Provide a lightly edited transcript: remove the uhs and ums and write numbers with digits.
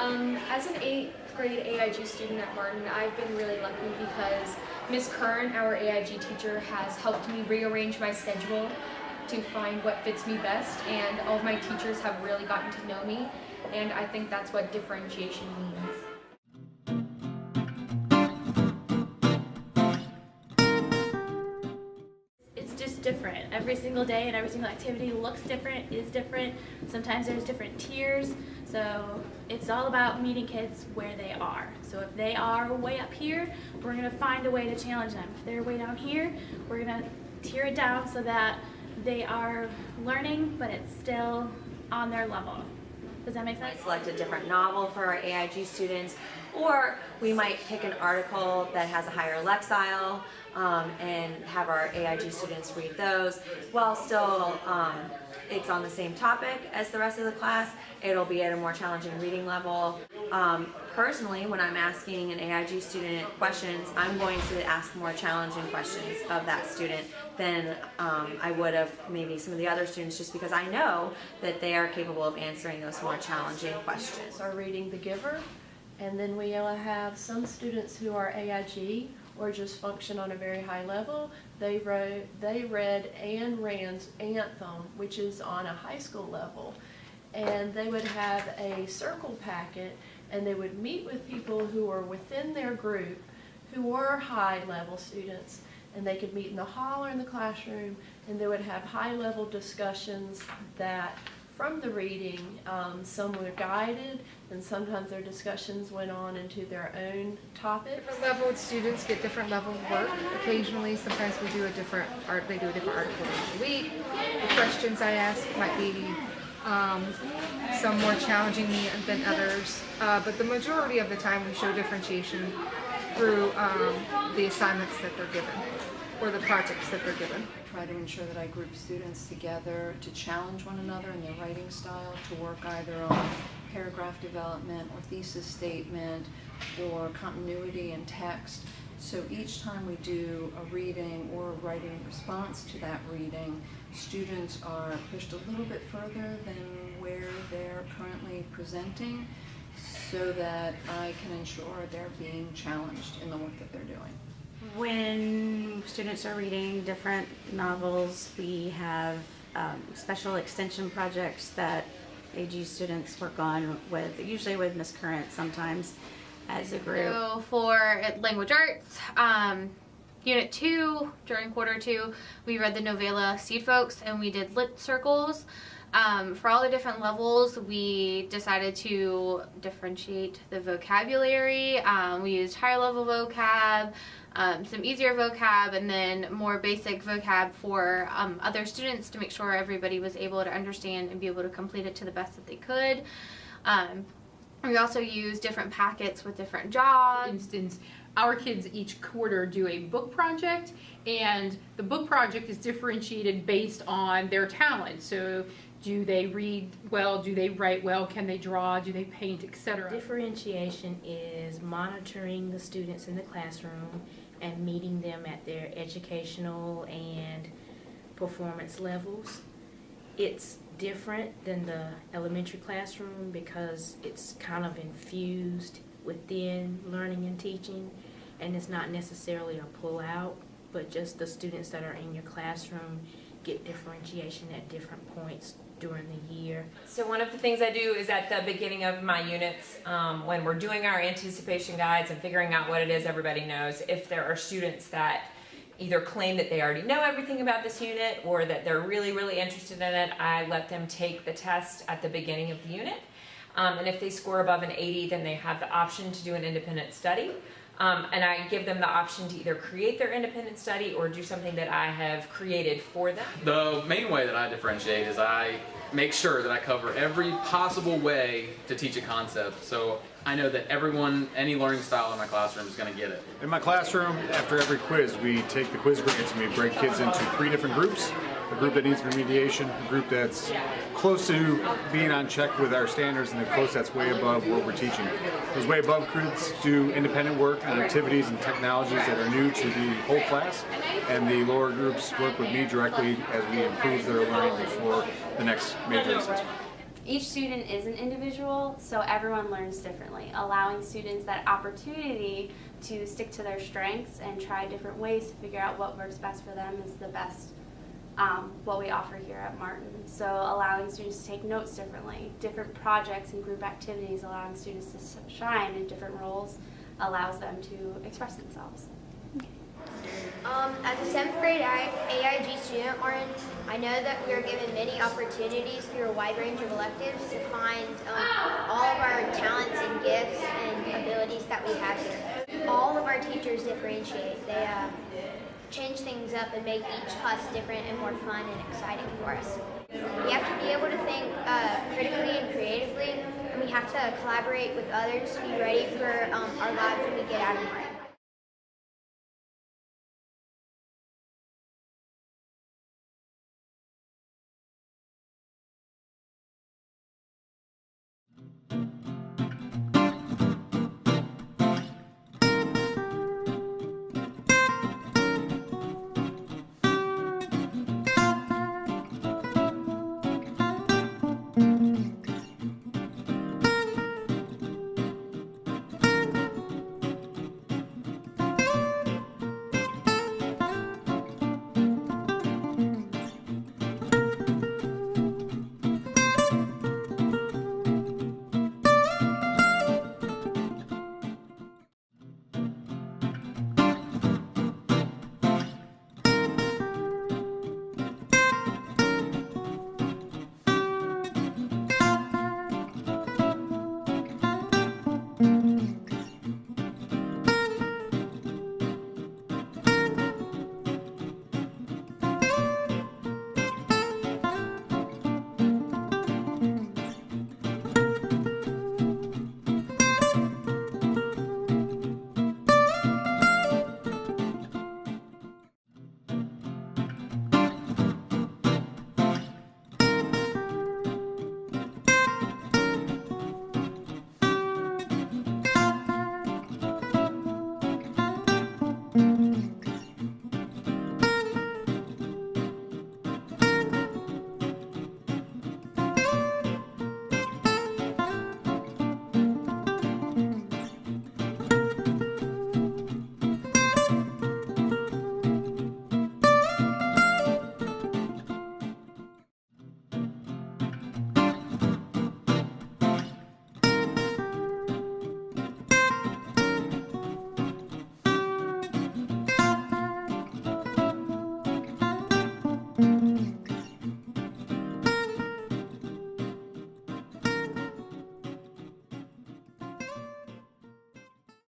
As an 8th grade AIG student at Martin, I've been really lucky because Ms. Curran, our AIG teacher, has helped me rearrange my schedule to find what fits me best, and all of my teachers have really gotten to know me, and I think that's what differentiation means. It's just different. Every single day and every single activity looks different, is different. Sometimes there's different tiers. So it's all about meeting kids where they are. So if they are way up here, we're going to find a way to challenge them. If they're way down here, we're going to tier it down so that they are learning, but it's still on their level. Does that make sense? We select a different novel for our AIG students, or we might pick an article that has a higher lexile and have our AIG students read those. While still it's on the same topic as the rest of the class, it'll be at a more challenging reading level. Personally, when I'm asking an AIG student questions, I'm going to ask more challenging questions of that student than I would of maybe some of the other students, just because I know that they are capable of answering those more challenging questions. Are reading The Giver, and then we have some students who are AIG or just function on a very high level. They read Anne Rand's Anthem, which is on a high school level, and they would have a circle packet, and they would meet with people who are within their group who were high level students, and they could meet in the hall or in the classroom, and they would have high level discussions that from the reading, some were guided, and sometimes their discussions went on into their own topic. Different level students get different levels of work. Occasionally, sometimes they do a different article each week. The questions I ask might be some more challenging than others, but the majority of the time we show differentiation through the assignments that they're given or the projects that they're given. I try to ensure that I group students together to challenge one another in their writing style, to work either on paragraph development or thesis statement or continuity in text. So each time we do a reading or a writing response to that reading, students are pushed a little bit further than where they're currently presenting, so that I can ensure they're being challenged in the work that they're doing. When students are reading different novels, we have special extension projects that AG students work on with, usually with Ms. Current, sometimes as a group. So for language arts, Unit 2, during quarter 2, we read the novella Seed Folks, and we did lit circles. For all the different levels, we decided to differentiate the vocabulary. We used higher level vocab, some easier vocab, and then more basic vocab for other students to make sure everybody was able to understand and be able to complete it to the best that they could. We also use different packets with different jobs. For instance, our kids each quarter do a book project, and the book project is differentiated based on their talent. So do they read well, do they write well, can they draw, do they paint, etc. Differentiation is monitoring the students in the classroom and meeting them at their educational and performance levels. It's different than the elementary classroom because it's kind of infused within learning and teaching, and it's not necessarily a pull-out, but just the students that are in your classroom get differentiation at different points during the year. So one of the things I do is at the beginning of my units, when we're doing our anticipation guides and figuring out what it is everybody knows, if there are students that either claim that they already know everything about this unit or that they're really, really interested in it, I let them take the test at the beginning of the unit. And if they score above an 80, then they have the option to do an independent study. And I give them the option to either create their independent study or do something that I have created for them. The main way that I differentiate is I make sure that I cover every possible way to teach a concept. So I know that everyone, any learning style in my classroom is going to get it. In my classroom, after every quiz, we take the quiz grades and we break kids into 3 different groups. A group that needs remediation, a group that's close to being on check with our standards, and the close that's way above what we're teaching. Those way above groups do independent work on activities and technologies that are new to the whole class, and the lower groups work with me directly as we improve their learning before the next major assessment. Each student is an individual, so everyone learns differently, allowing students that opportunity to stick to their strengths and try different ways to figure out what works best for them is the best, what we offer here at Martin. So allowing students to take notes differently, different projects and group activities, allowing students to shine in different roles allows them to express themselves. As a 7th grade AIG student, Martin, I know that we are given many opportunities through a wide range of electives to find all of our talents and gifts and abilities that we have here. All of our teachers differentiate. They change things up and make each class different and more fun and exciting for us. We have to be able to think critically and creatively, and we have to collaborate with others to be ready for our lives when we get out of Martin.